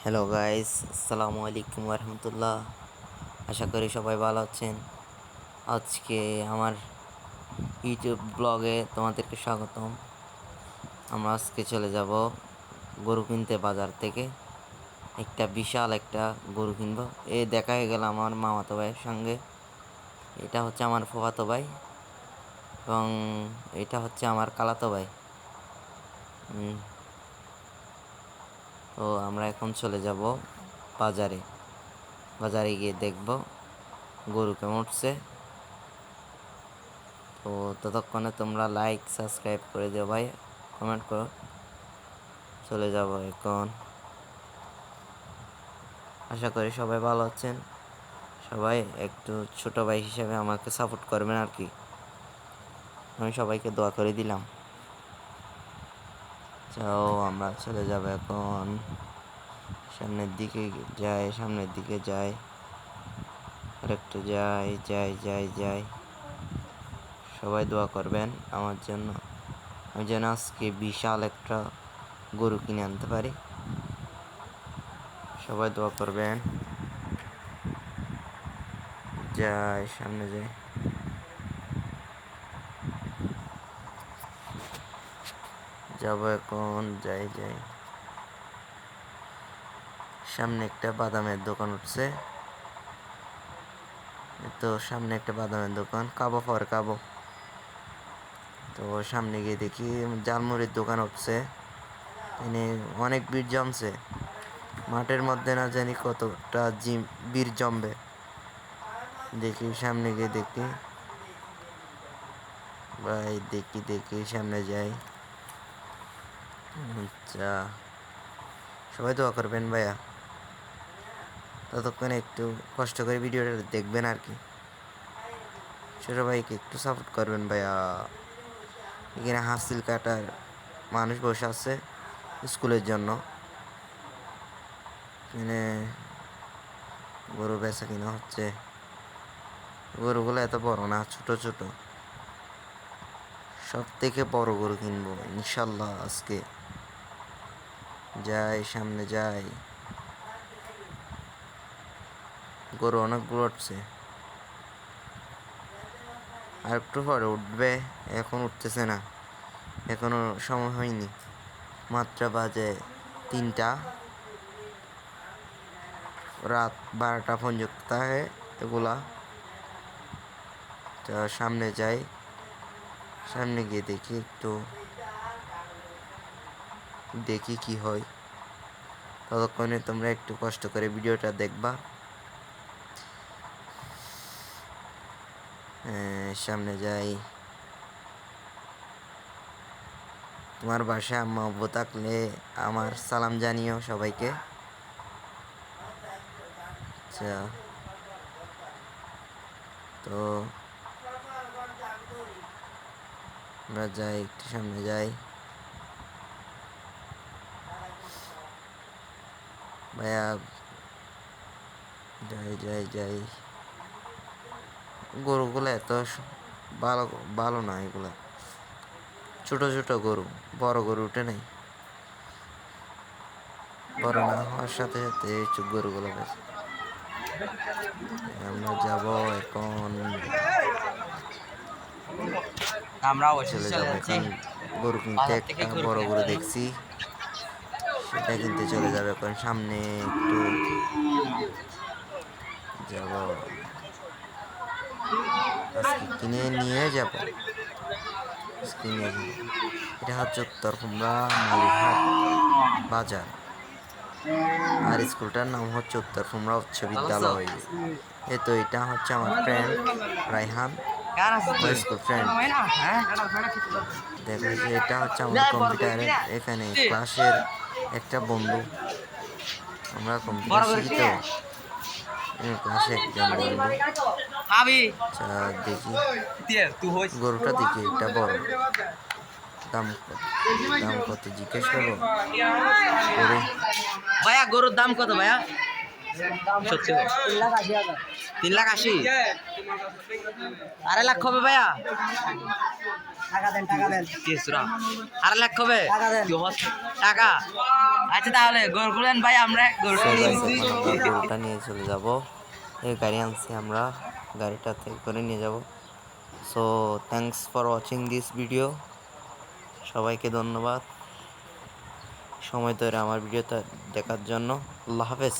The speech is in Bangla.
হ্যালো গাইস, আসসালামু আলাইকুম রহমতুল্লাহ। আশা করি সবাই ভালো আছেন। আজকে আমার ইউটিউব ব্লগে তোমাদেরকে স্বাগতম। আমরা আজকে চলে যাব গরু কিনতে বাজার থেকে। বিশাল একটা গরু কিনবো। দেখা হয়ে গেল আমার মামাতো ভাইয়ের সঙ্গে। এটা হচ্ছে আমার ফুফাতো ভাই এবং এটা হচ্ছে আমার খালাতো ভাই। তো আমরা এখন চলে যাব বাজারে। বাজারে গিয়ে দেখব গরু কেমন উঠছে। তো ততক্ষণে তোমরা লাইক সাবস্ক্রাইব করে দিও ভাই, কমেন্ট করো। চলে যাব এখন। আশা করি সবাই ভালো আছেন। সবাই একটু ছোট ভাই হিসেবে আমাকে সাপোর্ট করবেন আর কি। আমি সবাইকে দোয়া করে দিলাম। চাও আমরা চলে যাব এখন। সামনের দিকে যাই আর একটু যাই। সবাই দোয়া করবেন আমার জন্য, আমি যেন আজকে বিশাল একটা গরু কিনে আনতে পারি। সবাই দোয়া করবেন। সামনে যাই। যাব এখন। যাই। সামনে একটা বাদামের দোকান উঠছে। তো সামনে একটা বাদামের দোকান, কাবো। তো সামনে গিয়ে দেখি জালমুড়ির দোকান উঠছে। এখানে অনেক ভিড় জমছে। মাঠের মধ্যে না জানি কতটা ভিড় জমবে। দেখি সামনে গিয়ে দেখি ভাই, দেখি সামনে যাই। আচ্ছা, সবাই দোয়া করবেন ভাইয়া। ততক্ষণে একটু কষ্ট করে ভিডিওটা দেখবেন আর কি। ছোট ভাইকে একটু সাপোর্ট করবেন ভাইয়া। এখানে হাসিল কাটার মানুষ বসে আছে স্কুলের জন্য। এখানে গরু বেচা কিনা হচ্ছে। গরুগুলো এত বড় না, ছোট। সব থেকে বড় গরু কিনবো ইনশাল্লাহ আজকে। সামনে যাই। গরু অনেকগুলো উঠছে, আর একটু পরে উঠবে। এখন উঠতেছে না, এখনো সময় হয়নি। মাত্র বাজে 3টা, রাত 12টা পর্যন্ত থাকে এগুলা। তো সামনে যাই। সামনে গিয়ে দেখি কি হয়। ততক্ষণে তোমরা একটু কষ্ট করে ভিডিওটা দেখবা। সামনে যাই। তোমার বাসায় আম্মা আব্বু থাকলে আমার সালাম জানিও সবাইকে। আচ্ছা, তো আমরা যাই, একটু সামনে যাই ভাইয়া। যাই। গরুগুলো এত ভালো ভালো না, এগুলা ছোট গরু, বড় গরু উঠে নাই। বড় না হওয়ার সাথে গরুগুলো বেশি। আমরা যাব এখন। চলে যাব এখন গরু কিনতে। একটা বড় গরু দেখছি, সেটা কিনতে চলে যাবে এখন। সামনে একটু যাব, আজকে কিনে নিয়ে যাব। এটা হচ্ছে উত্তর কুমড়া মালিরহাট বাজার, আর স্কুলটার নাম হচ্ছে উত্তর কুমড়া উচ্চ বিদ্যালয়। তো এটা হচ্ছে আমার ফ্রেন্ড রায়হান, স্কুল ফ্রেন্ড। দেখো যে এটা হচ্ছে আমাদের কম্পিউটারের এখানে ক্লাসের একটা বন্ধু। আমরা কম্পিউটার শিখি তো, ক্লাসে একজন বন্ধু। আচ্ছা, দেখি গরুটা দেখি, এটা বড়। দাম কত জিজ্ঞেস করবো করে। ভাইয়া গরুর দাম কত ভাইয়া? 3,80,000। 3,80,000 আড়াই লাখ হবে ভাইয়া। কিছুরা আর লাখ হবে টাকা। আচ্ছা তাহলে গরুগুলেন ভাই, আমরা সো গরুটা নিয়ে গাইস নিচ্ছি। এখন আমরা গরুটা নিয়ে চলে যাব। এই গাড়ি আনছি আমরা, গাড়িটাতে করে নিয়ে যাব। So thanks for watching this video. সবাইকে ধন্যবাদ সময় ধরে আমার ভিডিওটা দেখার জন্য। আল্লাহ হাফেজ।